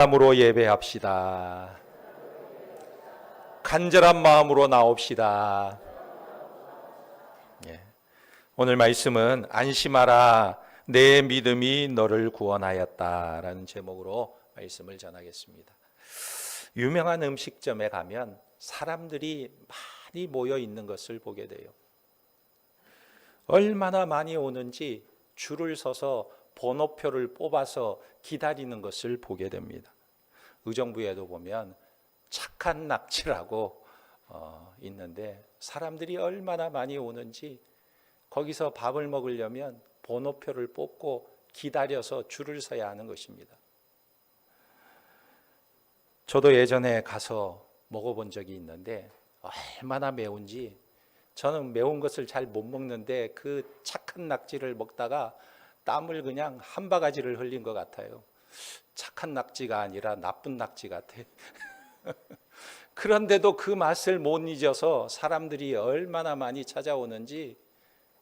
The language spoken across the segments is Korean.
마음으로 예배합시다. 간절한 마음으로 나옵시다. 오늘 말씀은 안심하라 내 믿음이 너를 구원하였다라는 제목으로 말씀을 전하겠습니다. 유명한 음식점에 가면 사람들이 많이 모여 있는 것을 보게 돼요. 얼마나 많이 오는지 줄을 서서 번호표를 뽑아서 기다리는 것을 보게 됩니다. 의정부에도 보면 착한 낙지라고 있는데 사람들이 얼마나 많이 오는지 거기서 밥을 먹으려면 번호표를 뽑고 기다려서 줄을 서야 하는 것입니다. 저도 예전에 가서 먹어본 적이 있는데 얼마나 매운지 저는 매운 것을 잘 못 먹는데 그 착한 낙지를 먹다가 땀을 그냥 한 바가지를 흘린 것 같아요. 착한 낙지가 아니라 나쁜 낙지 같아. 그런데도 그 맛을 못 잊어서 사람들이 얼마나 많이 찾아오는지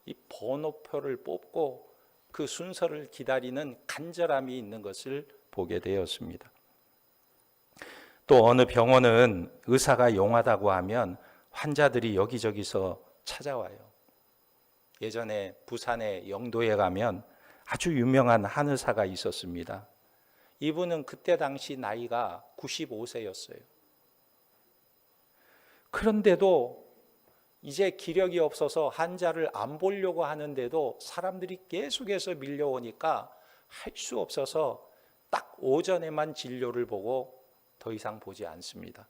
이 번호표를 뽑고 그 순서를 기다리는 간절함이 있는 것을 보게 되었습니다. 또 어느 병원은 의사가 용하다고 하면 환자들이 여기저기서 찾아와요. 예전에 부산의 영도에 가면 아주 유명한 한 의사가 있었습니다. 이분은 그때 당시 나이가 95세였어요. 그런데도 이제 기력이 없어서 환자를 안 보려고 하는데도 사람들이 계속해서 밀려오니까 할 수 없어서 딱 오전에만 진료를 보고 더 이상 보지 않습니다.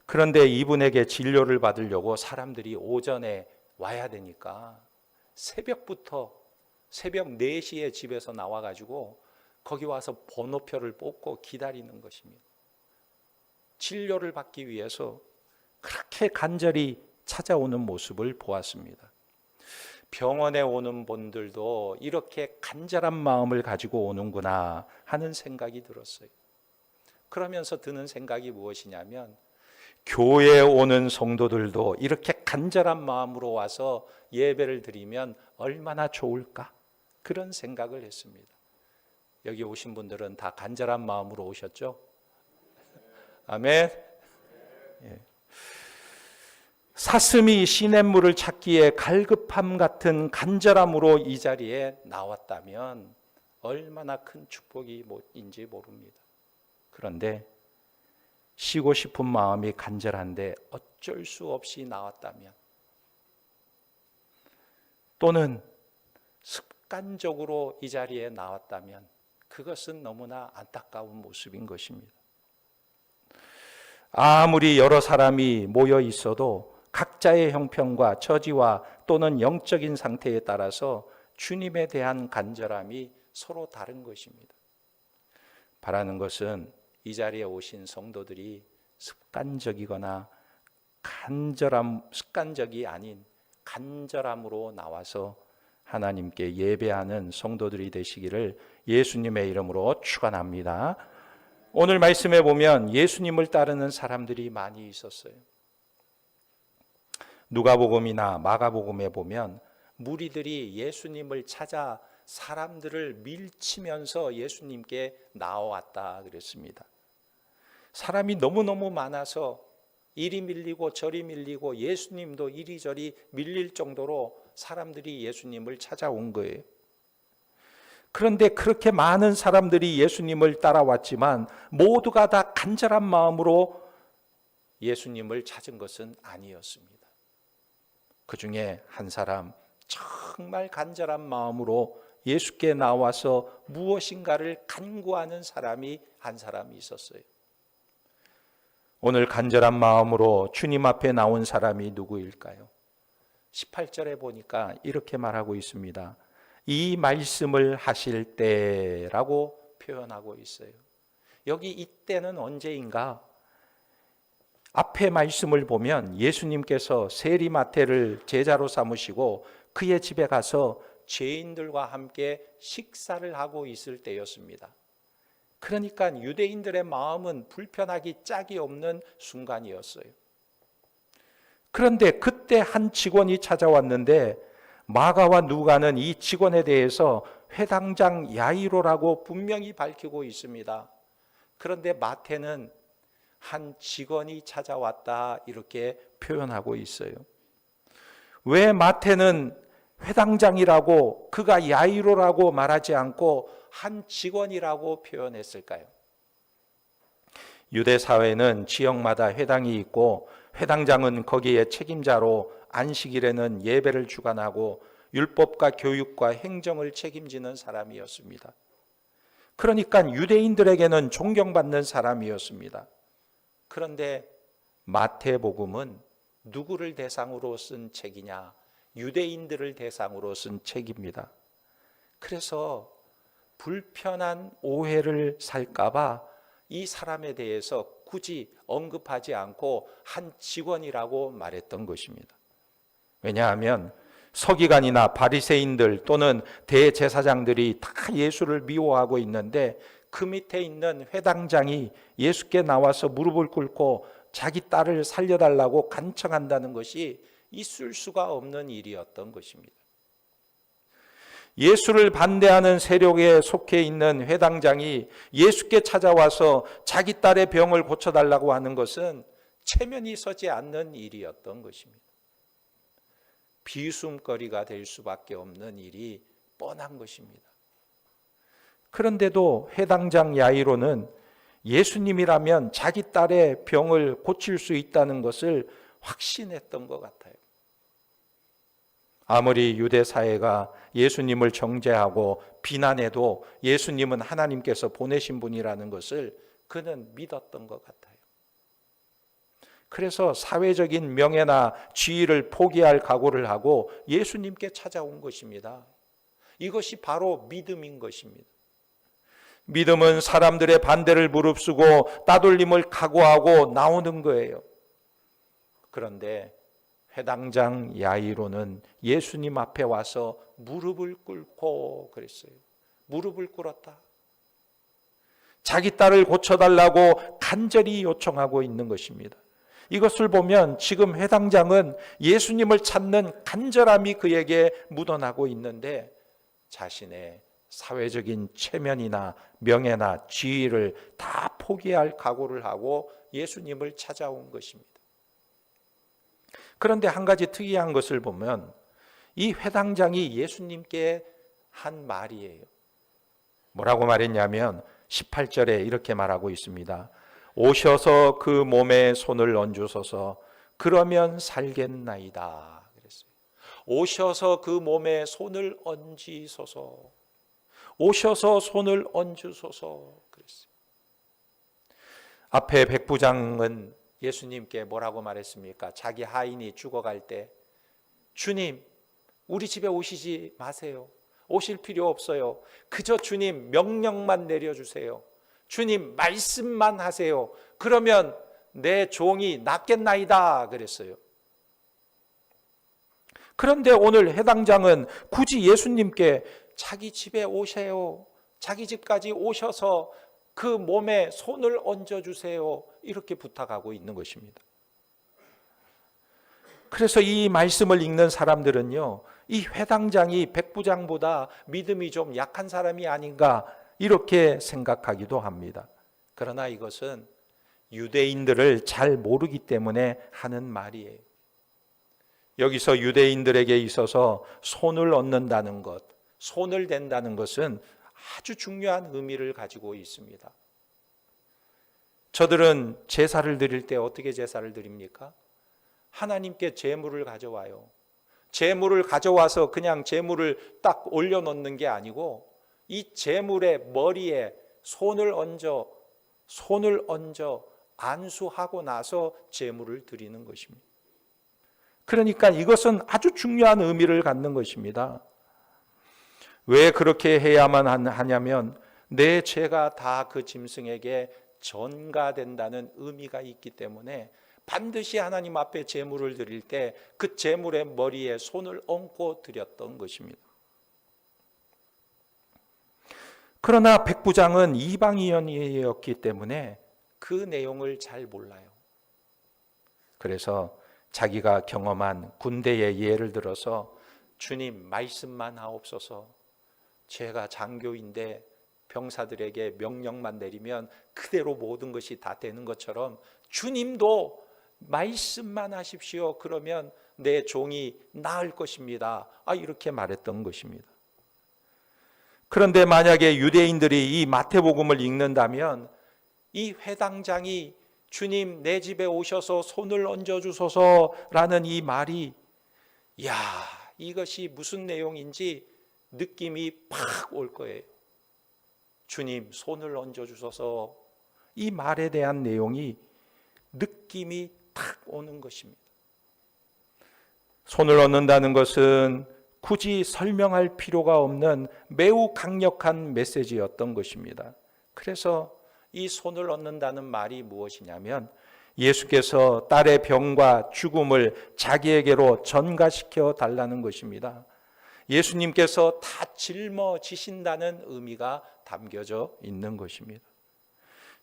그런데 이분에게 진료를 받으려고 사람들이 오전에 와야 되니까 새벽부터 새벽 4시에 집에서 나와가지고 거기 와서 번호표를 뽑고 기다리는 것입니다. 진료를 받기 위해서 그렇게 간절히 찾아오는 모습을 보았습니다. 병원에 오는 분들도 이렇게 간절한 마음을 가지고 오는구나 하는 생각이 들었어요. 그러면서 드는 생각이 무엇이냐면 교회에 오는 성도들도 이렇게 간절한 마음으로 와서 예배를 드리면 얼마나 좋을까? 그런 생각을 했습니다. 여기 오신 분들은 다 간절한 마음으로 오셨죠? 아멘. 예. 사슴이 시냇물을 찾기에 갈급함 같은 간절함으로 이 자리에 나왔다면 얼마나 큰 축복인지 모릅니다. 그런데 쉬고 싶은 마음이 간절한데 어쩔 수 없이 나왔다면, 또는 습관적으로 이 자리에 나왔다면 그것은 너무나 안타까운 모습인 것입니다. 아무리 여러 사람이 모여 있어도 각자의 형편과 처지와 또는 영적인 상태에 따라서 주님에 대한 간절함이 서로 다른 것입니다. 바라는 것은 이 자리에 오신 성도들이 습관적이거나 습관적이 아닌 간절함으로 나와서 하나님께 예배하는 성도들이 되시기를 예수님의 이름으로 축원합니다. 오늘 말씀에 보면 예수님을 따르는 사람들이 많이 있었어요. 누가복음이나 마가복음에 보면 무리들이 예수님을 찾아 사람들을 밀치면서 예수님께 나와왔다 그랬습니다. 사람이 너무너무 많아서 이리 밀리고 저리 밀리고 예수님도 이리저리 밀릴 정도로 사람들이 예수님을 찾아온 거예요. 그런데 그렇게 많은 사람들이 예수님을 따라왔지만 모두가 다 간절한 마음으로 예수님을 찾은 것은 아니었습니다. 그 중에 한 사람, 정말 간절한 마음으로 예수께 나와서 무엇인가를 간구하는 사람이 한 사람이 있었어요. 오늘 간절한 마음으로 주님 앞에 나온 사람이 누구일까요? 18절에 보니까 이렇게 말하고 있습니다. 이 말씀을 하실 때라고 표현하고 있어요. 여기 이때는 언제인가? 앞에 말씀을 보면 예수님께서 세리마태를 제자로 삼으시고 그의 집에 가서 죄인들과 함께 식사를 하고 있을 때였습니다. 그러니까 유대인들의 마음은 불편하기 짝이 없는 순간이었어요. 그런데 그때 한 직원이 찾아왔는데 마가와 누가는 이 직원에 대해서 회당장 야이로라고 분명히 밝히고 있습니다. 그런데 마태는 한 직원이 찾아왔다 이렇게 표현하고 있어요. 왜 마태는 회당장이라고 그가 야이로라고 말하지 않고 한 직원이라고 표현했을까요? 유대 사회는 지역마다 회당이 있고 회당장은 거기에 책임자로 안식일에는 예배를 주관하고 율법과 교육과 행정을 책임지는 사람이었습니다. 그러니까 유대인들에게는 존경받는 사람이었습니다. 그런데 마태복음은 누구를 대상으로 쓴 책이냐? 유대인들을 대상으로 쓴 책입니다. 그래서 불편한 오해를 살까봐 이 사람에 대해서 굳이 언급하지 않고 한 직원이라고 말했던 것입니다. 왜냐하면 서기관이나 바리새인들 또는 대제사장들이 다 예수를 미워하고 있는데 그 밑에 있는 회당장이 예수께 나와서 무릎을 꿇고 자기 딸을 살려달라고 간청한다는 것이 있을 수가 없는 일이었던 것입니다. 예수를 반대하는 세력에 속해 있는 회당장이 예수께 찾아와서 자기 딸의 병을 고쳐달라고 하는 것은 체면이 서지 않는 일이었던 것입니다. 비웃음거리가 될 수밖에 없는 일이 뻔한 것입니다. 그런데도 회당장 야이로는 예수님이라면 자기 딸의 병을 고칠 수 있다는 것을 확신했던 것 같아요. 아무리 유대 사회가 예수님을 정죄하고 비난해도 예수님은 하나님께서 보내신 분이라는 것을 그는 믿었던 것 같아요. 그래서 사회적인 명예나 지위를 포기할 각오를 하고 예수님께 찾아온 것입니다. 이것이 바로 믿음인 것입니다. 믿음은 사람들의 반대를 무릅쓰고 따돌림을 각오하고 나오는 거예요. 그런데 회당장 야이로는 예수님 앞에 와서 무릎을 꿇고 그랬어요. 무릎을 꿇었다. 자기 딸을 고쳐달라고 간절히 요청하고 있는 것입니다. 이것을 보면 지금 회당장은 예수님을 찾는 간절함이 그에게 묻어나고 있는데 자신의 사회적인 체면이나 명예나 지위를 다 포기할 각오를 하고 예수님을 찾아온 것입니다. 그런데 한 가지 특이한 것을 보면 이 회당장이 예수님께 한 말이에요. 뭐라고 말했냐면 18절에 이렇게 말하고 있습니다. 오셔서 그 몸에 손을 얹으소서 그러면 살겠나이다 그랬어요. 오셔서 그 몸에 손을 얹으소서. 오셔서 손을 얹으소서 그랬어요. 앞에 백부장은 예수님께 뭐라고 말했습니까? 자기 하인이 죽어갈 때 주님 우리 집에 오시지 마세요. 오실 필요 없어요. 그저 주님 명령만 내려주세요. 주님 말씀만 하세요. 그러면 내 종이 낫겠나이다 그랬어요. 그런데 오늘 해당장은 굳이 예수님께 자기 집에 오세요. 자기 집까지 오셔서 그 몸에 손을 얹어주세요. 이렇게 부탁하고 있는 것입니다. 그래서 이 말씀을 읽는 사람들은요, 이 회당장이 백부장보다 믿음이 좀 약한 사람이 아닌가 이렇게 생각하기도 합니다. 그러나 이것은 유대인들을 잘 모르기 때문에 하는 말이에요. 여기서 유대인들에게 있어서 손을 얹는다는 것, 손을 댄다는 것은 아주 중요한 의미를 가지고 있습니다. 저들은 제사를 드릴 때 어떻게 제사를 드립니까? 하나님께 제물을 가져와요. 제물을 가져와서 그냥 제물을 딱 올려놓는 게 아니고 이 제물의 머리에 손을 얹어 안수하고 나서 제물을 드리는 것입니다. 그러니까 이것은 아주 중요한 의미를 갖는 것입니다. 왜 그렇게 해야만 하냐면 내 죄가 다 그 짐승에게 전가된다는 의미가 있기 때문에 반드시 하나님 앞에 제물을 드릴 때 그 제물의 머리에 손을 얹고 드렸던 것입니다. 그러나 백부장은 이방인이었기 때문에 그 내용을 잘 몰라요. 그래서 자기가 경험한 군대의 예를 들어서 주님 말씀만 하옵소서, 제가 장교인데 병사들에게 명령만 내리면 그대로 모든 것이 다 되는 것처럼 주님도 말씀만 하십시오. 그러면 내 종이 나을 것입니다. 이렇게 말했던 것입니다. 그런데 만약에 유대인들이 이 마태복음을 읽는다면 이 회당장이 주님 내 집에 오셔서 손을 얹어주소서라는 이 말이 이것이 무슨 내용인지 느낌이 팍 올 거예요. 주님 손을 얹어주소서, 이 말에 대한 내용이 느낌이 탁 오는 것입니다. 손을 얹는다는 것은 굳이 설명할 필요가 없는 매우 강력한 메시지였던 것입니다. 그래서 이 손을 얹는다는 말이 무엇이냐면 예수께서 딸의 병과 죽음을 자기에게로 전가시켜 달라는 것입니다. 예수님께서 다 짊어지신다는 의미가 담겨져 있는 것입니다.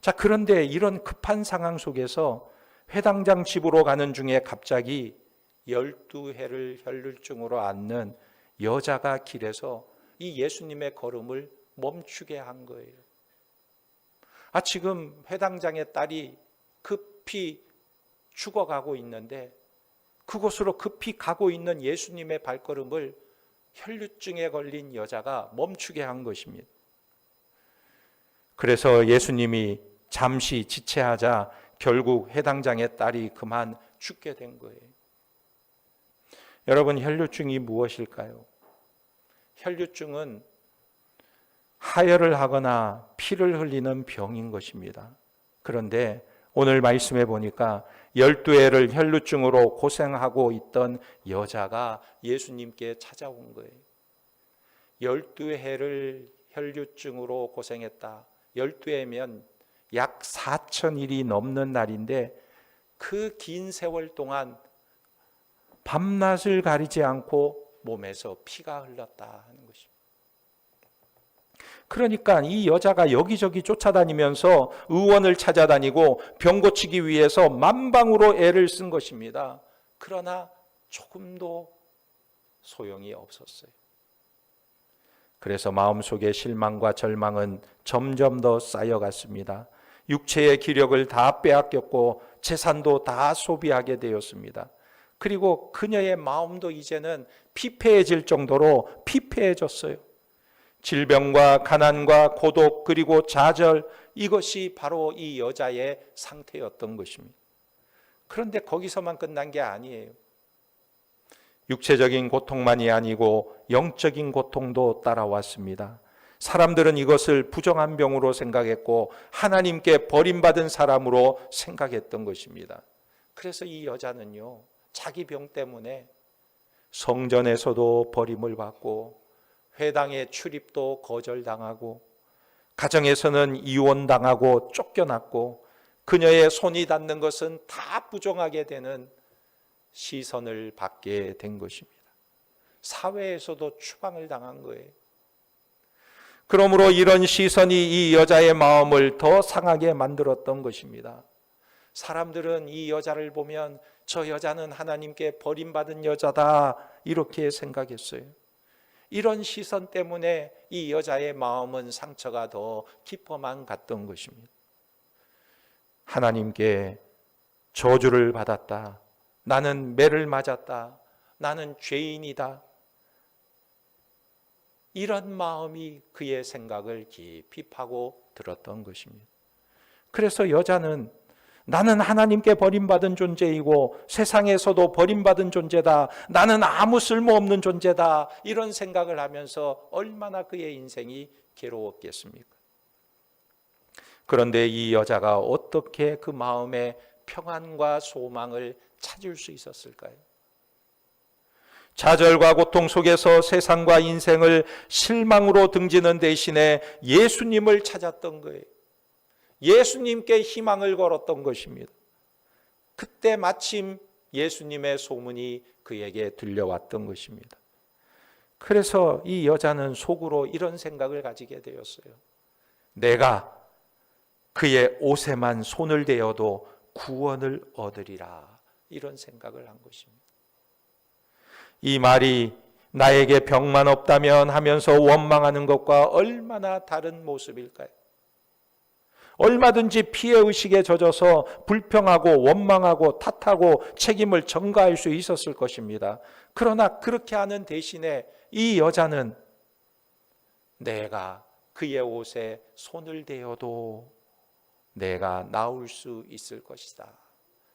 자, 그런데 이런 급한 상황 속에서 회당장 집으로 가는 중에 갑자기 12해를 혈루증으로 앓는 여자가 길에서 이 예수님의 걸음을 멈추게 한 거예요. 지금 회당장의 딸이 급히 죽어가고 있는데 그곳으로 급히 가고 있는 예수님의 발걸음을 혈루증에 걸린 여자가 멈추게 한 것입니다. 그래서 예수님이 잠시 지체하자 결국 회당장의 딸이 그만 죽게 된 거예요. 여러분, 혈루증이 무엇일까요? 혈루증은 하혈을 하거나 피를 흘리는 병인 것입니다. 그런데 오늘 말씀해 보니까 12해를 혈루증으로 고생하고 있던 여자가 예수님께 찾아온 거예요. 12해를 혈루증으로 고생했다. 12해면 약 4,000일이 넘는 날인데 그 긴 세월 동안 밤낮을 가리지 않고 몸에서 피가 흘렀다 하는 것입니다. 그러니까 이 여자가 여기저기 쫓아다니면서 의원을 찾아다니고 병 고치기 위해서 만방으로 애를 쓴 것입니다. 그러나 조금도 소용이 없었어요. 그래서 마음속에 실망과 절망은 점점 더 쌓여갔습니다. 육체의 기력을 다 빼앗겼고 재산도 다 소비하게 되었습니다. 그리고 그녀의 마음도 이제는 피폐해질 정도로 피폐해졌어요. 질병과 가난과 고독 그리고 좌절, 이것이 바로 이 여자의 상태였던 것입니다. 그런데 거기서만 끝난 게 아니에요. 육체적인 고통만이 아니고 영적인 고통도 따라왔습니다. 사람들은 이것을 부정한 병으로 생각했고 하나님께 버림받은 사람으로 생각했던 것입니다. 그래서 이 여자는요, 자기 병 때문에 성전에서도 버림을 받고 회당의 출입도 거절당하고 가정에서는 이혼당하고 쫓겨났고 그녀의 손이 닿는 것은 다 부정하게 되는 시선을 받게 된 것입니다. 사회에서도 추방을 당한 거예요. 그러므로 이런 시선이 이 여자의 마음을 더 상하게 만들었던 것입니다. 사람들은 이 여자를 보면 저 여자는 하나님께 버림받은 여자다 이렇게 생각했어요. 이런 시선 때문에 이 여자의 마음은 상처가 더 깊어만 갔던 것입니다. 하나님께 저주를 받았다. 나는 매를 맞았다. 나는 죄인이다. 이런 마음이 그의 생각을 깊이 파고 들었던 것입니다. 그래서 여자는 나는 하나님께 버림받은 존재이고 세상에서도 버림받은 존재다. 나는 아무 쓸모없는 존재다. 이런 생각을 하면서 얼마나 그의 인생이 괴로웠겠습니까? 그런데 이 여자가 어떻게 그 마음의 평안과 소망을 찾을 수 있었을까요? 좌절과 고통 속에서 세상과 인생을 실망으로 등지는 대신에 예수님을 찾았던 거예요. 예수님께 희망을 걸었던 것입니다. 그때 마침 예수님의 소문이 그에게 들려왔던 것입니다. 그래서 이 여자는 속으로 이런 생각을 가지게 되었어요. 내가 그의 옷에만 손을 대어도 구원을 얻으리라. 이런 생각을 한 것입니다. 이 말이 나에게 병만 없다면 하면서 원망하는 것과 얼마나 다른 모습일까요? 얼마든지 피해의식에 젖어서 불평하고 원망하고 탓하고 책임을 전가할 수 있었을 것입니다. 그러나 그렇게 하는 대신에 이 여자는 내가 그의 옷에 손을 대어도 내가 나을 수 있을 것이다,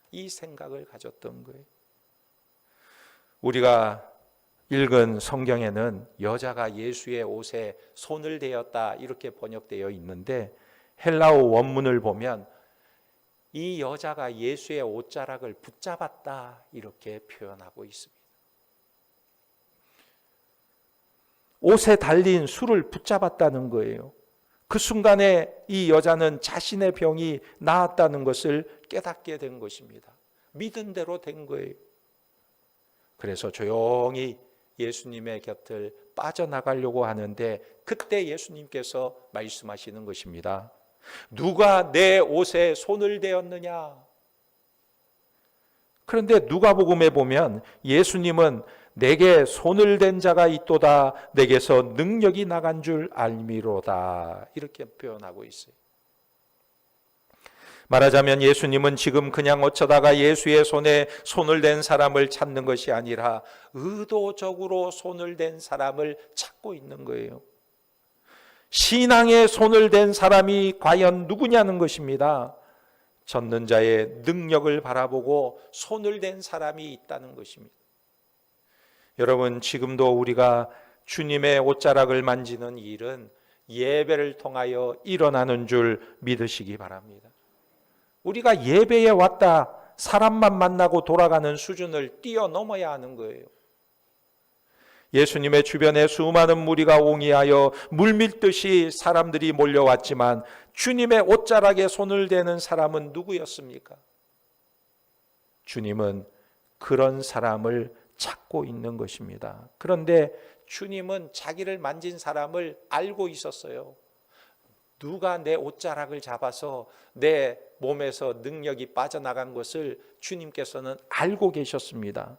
이 생각을 가졌던 거예요. 우리가 읽은 성경에는 여자가 예수의 옷에 손을 대었다 이렇게 번역되어 있는데, 헬라어 원문을 보면 이 여자가 예수의 옷자락을 붙잡았다 이렇게 표현하고 있습니다. 옷에 달린 술을 붙잡았다는 거예요. 그 순간에 이 여자는 자신의 병이 나았다는 것을 깨닫게 된 것입니다. 믿은 대로 된 거예요. 그래서 조용히 예수님의 곁을 빠져나가려고 하는데, 그때 예수님께서 말씀하시는 것입니다. 누가 내 옷에 손을 대었느냐? 그런데 누가복음에 보면 예수님은 내게 손을 댄 자가 있도다, 내게서 능력이 나간 줄 알미로다 이렇게 표현하고 있어요. 말하자면 예수님은 지금 그냥 어쩌다가 예수의 손에 손을 댄 사람을 찾는 것이 아니라 의도적으로 손을 댄 사람을 찾고 있는 거예요. 신앙에 손을 댄 사람이 과연 누구냐는 것입니다. 젖는 자의 능력을 바라보고 손을 댄 사람이 있다는 것입니다. 여러분, 지금도 우리가 주님의 옷자락을 만지는 일은 예배를 통하여 일어나는 줄 믿으시기 바랍니다. 우리가 예배에 왔다 사람만 만나고 돌아가는 수준을 뛰어넘어야 하는 거예요. 예수님의 주변에 수많은 무리가 옹이하여 물밀듯이 사람들이 몰려왔지만 주님의 옷자락에 손을 대는 사람은 누구였습니까? 주님은 그런 사람을 찾고 있는 것입니다. 그런데 주님은 자기를 만진 사람을 알고 있었어요. 누가 내 옷자락을 잡아서 내 몸에서 능력이 빠져나간 것을 주님께서는 알고 계셨습니다.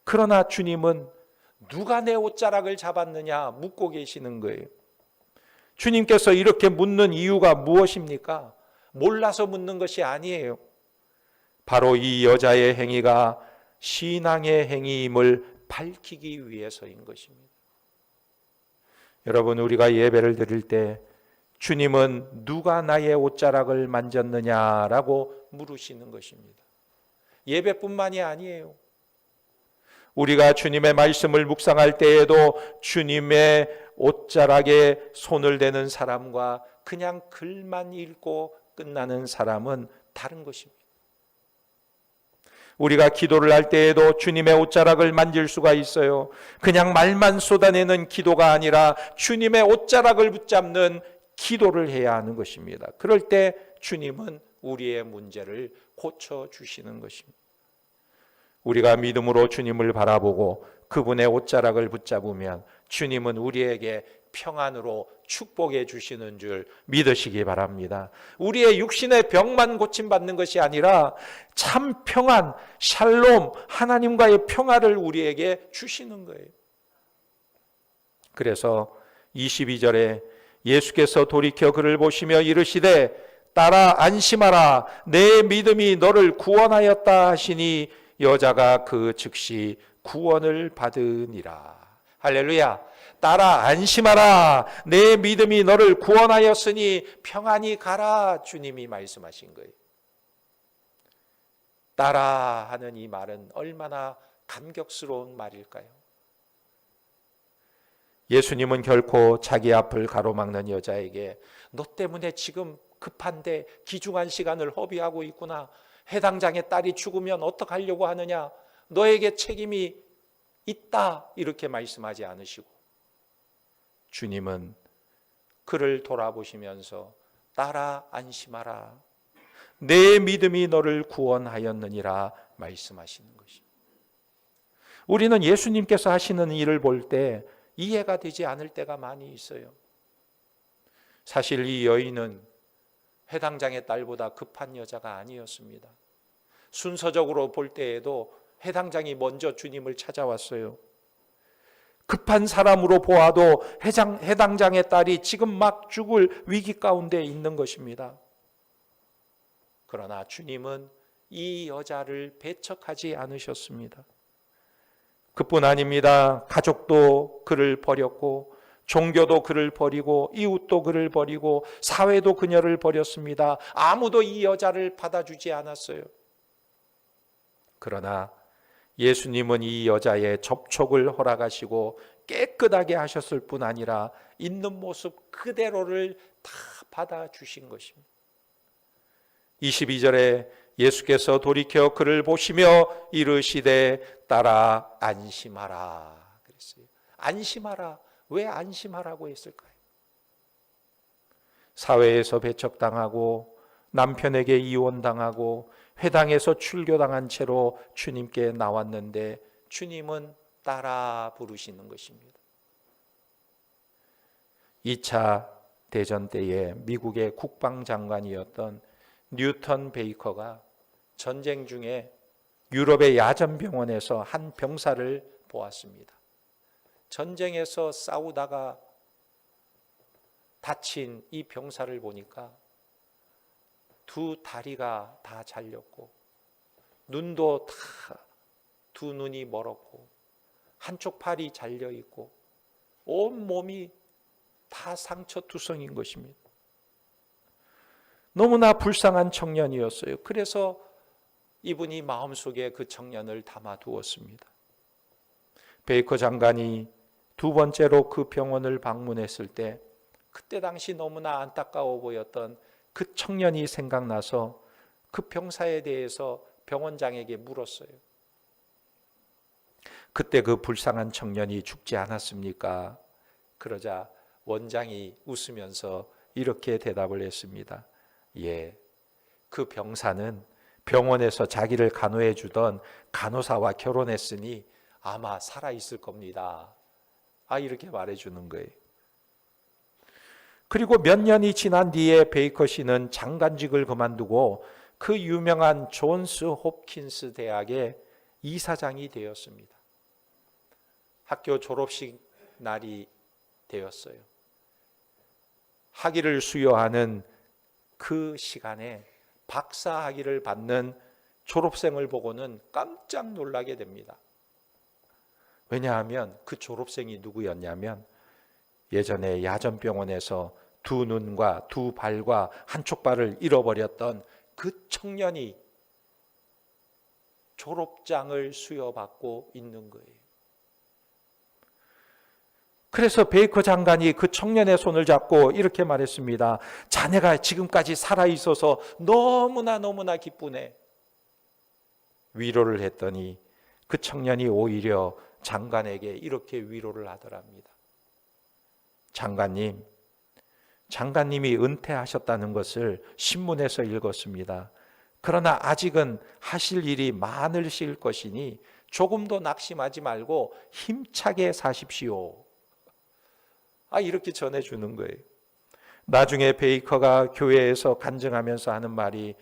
그러나 주님은 누가 내 옷자락을 잡았느냐 묻고 계시는 거예요. 주님께서 이렇게 묻는 이유가 무엇입니까? 몰라서 묻는 것이 아니에요. 바로 이 여자의 행위가 신앙의 행위임을 밝히기 위해서인 것입니다. 여러분, 우리가 예배를 드릴 때 주님은 누가 나의 옷자락을 만졌느냐라고 물으시는 것입니다. 예배뿐만이 아니에요. 우리가 주님의 말씀을 묵상할 때에도 주님의 옷자락에 손을 대는 사람과 그냥 글만 읽고 끝나는 사람은 다른 것입니다. 우리가 기도를 할 때에도 주님의 옷자락을 만질 수가 있어요. 그냥 말만 쏟아내는 기도가 아니라 주님의 옷자락을 붙잡는 기도를 해야 하는 것입니다. 그럴 때 주님은 우리의 문제를 고쳐주시는 것입니다. 우리가 믿음으로 주님을 바라보고 그분의 옷자락을 붙잡으면 주님은 우리에게 평안으로 축복해 주시는 줄 믿으시기 바랍니다. 우리의 육신의 병만 고침받는 것이 아니라 참 평안, 샬롬, 하나님과의 평화를 우리에게 주시는 거예요. 그래서 22절에 예수께서 돌이켜 그를 보시며 이르시되 딸아 안심하라, 내 믿음이 너를 구원하였다 하시니 여자가 그 즉시 구원을 받으니라. 할렐루야. 딸아 안심하라, 내 믿음이 너를 구원하였으니 평안히 가라, 주님이 말씀하신 거예요. 딸아 하는 이 말은 얼마나 감격스러운 말일까요? 예수님은 결코 자기 앞을 가로막는 여자에게 너 때문에 지금 급한데 귀중한 시간을 허비하고 있구나, 해당장의 딸이 죽으면 어떡하려고 하느냐, 너에게 책임이 있다, 이렇게 말씀하지 않으시고 주님은 그를 돌아보시면서 딸아 안심하라, 내 믿음이 너를 구원하였느니라 말씀하시는 것입니다. 우리는 예수님께서 하시는 일을 볼 때 이해가 되지 않을 때가 많이 있어요. 사실 이 여인은 해당장의 딸보다 급한 여자가 아니었습니다. 순서적으로 볼 때에도 해당장이 먼저 주님을 찾아왔어요. 급한 사람으로 보아도 해당장의 딸이 지금 막 죽을 위기 가운데 있는 것입니다. 그러나 주님은 이 여자를 배척하지 않으셨습니다. 그뿐 아닙니다. 가족도 그를 버렸고, 종교도 그를 버리고, 이웃도 그를 버리고, 사회도 그녀를 버렸습니다. 아무도 이 여자를 받아주지 않았어요. 그러나 예수님은 이 여자의 접촉을 허락하시고 깨끗하게 하셨을 뿐 아니라 있는 모습 그대로를 다 받아주신 것입니다. 22절에 예수께서 돌이켜 그를 보시며 이르시되 따라 안심하라 그랬어요. 안심하라. 왜 안심하라고 했을까요? 사회에서 배척당하고 남편에게 이혼당하고 회당에서 출교당한 채로 주님께 나왔는데 주님은 따라 부르시는 것입니다. 2차 대전 때에 미국의 국방장관이었던 뉴턴 베이커가 전쟁 중에 유럽의 야전병원에서 한 병사를 보았습니다. 전쟁에서 싸우다가 다친 이 병사를 보니까 두 다리가 다 잘렸고 눈도 다 두 눈이 멀었고 한쪽 팔이 잘려 있고 온 몸이 다 상처투성인 것입니다. 너무나 불쌍한 청년이었어요. 그래서 이분이 마음속에 그 청년을 담아두었습니다. 베이커 장관이 두 번째로 그 병원을 방문했을 때 그때 당시 너무나 안타까워 보였던 그 청년이 생각나서 그 병사에 대해서 병원장에게 물었어요. 그때 그 불쌍한 청년이 죽지 않았습니까? 그러자 원장이 웃으면서 이렇게 대답을 했습니다. 예, 그 병사는 병원에서 자기를 간호해 주던 간호사와 결혼했으니 아마 살아있을 겁니다. 이렇게 말해주는 거예요. 그리고 몇 년이 지난 뒤에 베이커 씨는 장관직을 그만두고 그 유명한 존스 홉킨스 대학의 이사장이 되었습니다. 학교 졸업식 날이 되었어요. 학위를 수여하는 그 시간에 박사 학위를 받는 졸업생을 보고는 깜짝 놀라게 됩니다. 왜냐하면 그 졸업생이 누구였냐면 예전에 야전병원에서 두 눈과 두 발과 한쪽 발을 잃어버렸던 그 청년이 졸업장을 수여받고 있는 거예요. 그래서 베이커 장관이 그 청년의 손을 잡고 이렇게 말했습니다. 자네가 지금까지 살아있어서 너무나 기쁘네. 위로를 했더니 그 청년이 오히려 장관에게 이렇게 위로를 하더랍니다. 장관님이 은퇴하셨다는 것을 신문에서 읽었습니다. 그러나 아직은 하실 일이 많으실 것이니 조금도 낙심하지 말고 힘차게 사십시오. 이렇게 전해주는 거예요. 나중에 베이커가 교회에서 간증하면서 하는 말이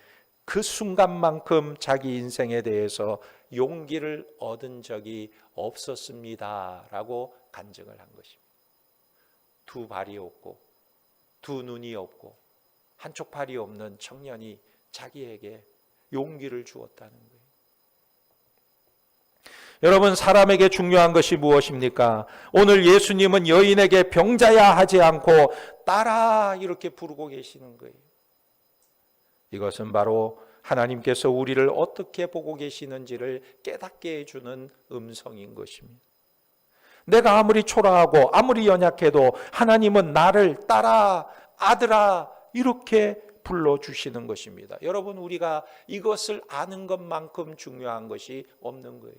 그 순간만큼 자기 인생에 대해서 용기를 얻은 적이 없었습니다 라고 간증을 한 것입니다. 두 발이 없고 두 눈이 없고 한쪽 팔이 없는 청년이 자기에게 용기를 주었다는 거예요. 여러분, 사람에게 중요한 것이 무엇입니까? 오늘 예수님은 여인에게 병자야 하지 않고 따라 이렇게 부르고 계시는 거예요. 이것은 바로 하나님께서 우리를 어떻게 보고 계시는지를 깨닫게 해주는 음성인 것입니다. 내가 아무리 초라하고 아무리 연약해도 하나님은 나를 따라 아들아 이렇게 불러주시는 것입니다. 여러분, 우리가 이것을 아는 것만큼 중요한 것이 없는 거예요.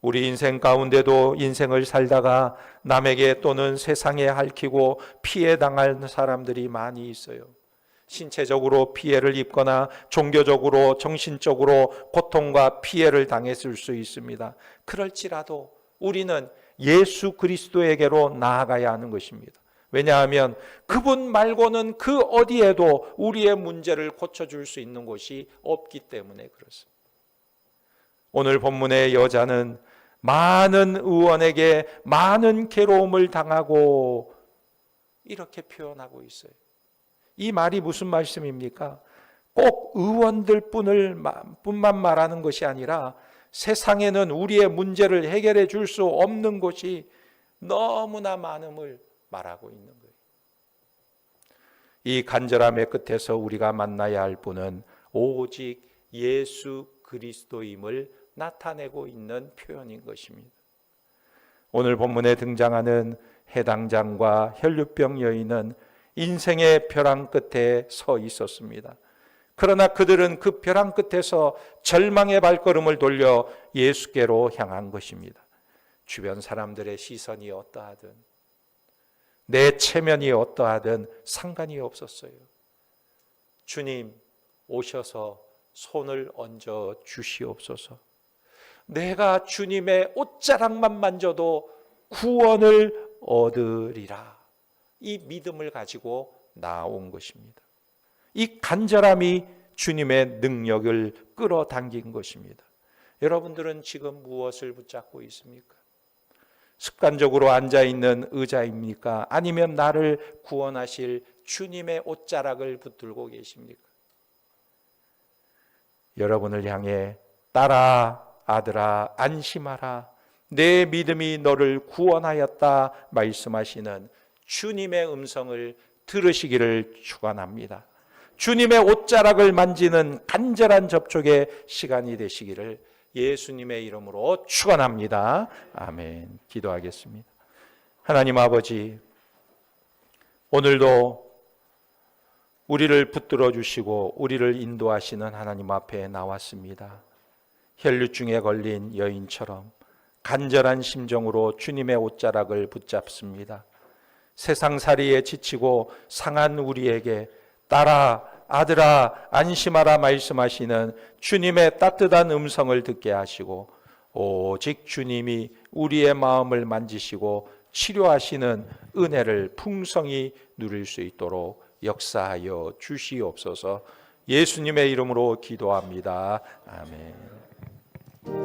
우리 인생 가운데도 인생을 살다가 남에게 또는 세상에 핥히고 피해당할 사람들이 많이 있어요. 신체적으로 피해를 입거나 종교적으로 정신적으로 고통과 피해를 당했을 수 있습니다. 그럴지라도 우리는 예수 그리스도에게로 나아가야 하는 것입니다. 왜냐하면 그분 말고는 그 어디에도 우리의 문제를 고쳐줄 수 있는 곳이 없기 때문에 그렇습니다. 오늘 본문의 여자는 많은 의원에게 많은 괴로움을 당하고 이렇게 표현하고 있어요. 이 말이 무슨 말씀입니까? 꼭 의원들 뿐만 말하는 것이 아니라 세상에는 우리의 문제를 해결해 줄 수 없는 곳이 너무나 많음을 말하고 있는 거예요. 이 간절함의 끝에서 우리가 만나야 할 분은 오직 예수 그리스도임을 나타내고 있는 표현인 것입니다. 오늘 본문에 등장하는 해당장과 혈류병 여인은 인생의 벼랑 끝에 서 있었습니다. 그러나 그들은 그 벼랑 끝에서 절망의 발걸음을 돌려 예수께로 향한 것입니다. 주변 사람들의 시선이 어떠하든 내 체면이 어떠하든 상관이 없었어요. 주님 오셔서 손을 얹어 주시옵소서. 내가 주님의 옷자락만 만져도 구원을 얻으리라. 이 믿음을 가지고 나온 것입니다. 이 간절함이 주님의 능력을 끌어당긴 것입니다. 여러분들은 지금 무엇을 붙잡고 있습니까? 습관적으로 앉아있는 의자입니까? 아니면 나를 구원하실 주님의 옷자락을 붙들고 계십니까? 여러분을 향해 딸아, 아들아, 안심하라. 내 믿음이 너를 구원하였다 말씀하시는 주님의 음성을 들으시기를 축원합니다. 주님의 옷자락을 만지는 간절한 접촉의 시간이 되시기를 예수님의 이름으로 축원합니다. 아멘. 기도하겠습니다. 하나님 아버지, 오늘도 우리를 붙들어 주시고 우리를 인도하시는 하나님 앞에 나왔습니다. 혈류증에 걸린 여인처럼 간절한 심정으로 주님의 옷자락을 붙잡습니다. 세상살이에 지치고 상한 우리에게 딸아, 아들아, 안심하라 말씀하시는 주님의 따뜻한 음성을 듣게 하시고 오직 주님이 우리의 마음을 만지시고 치료하시는 은혜를 풍성히 누릴 수 있도록 역사하여 주시옵소서. 예수님의 이름으로 기도합니다. 아멘.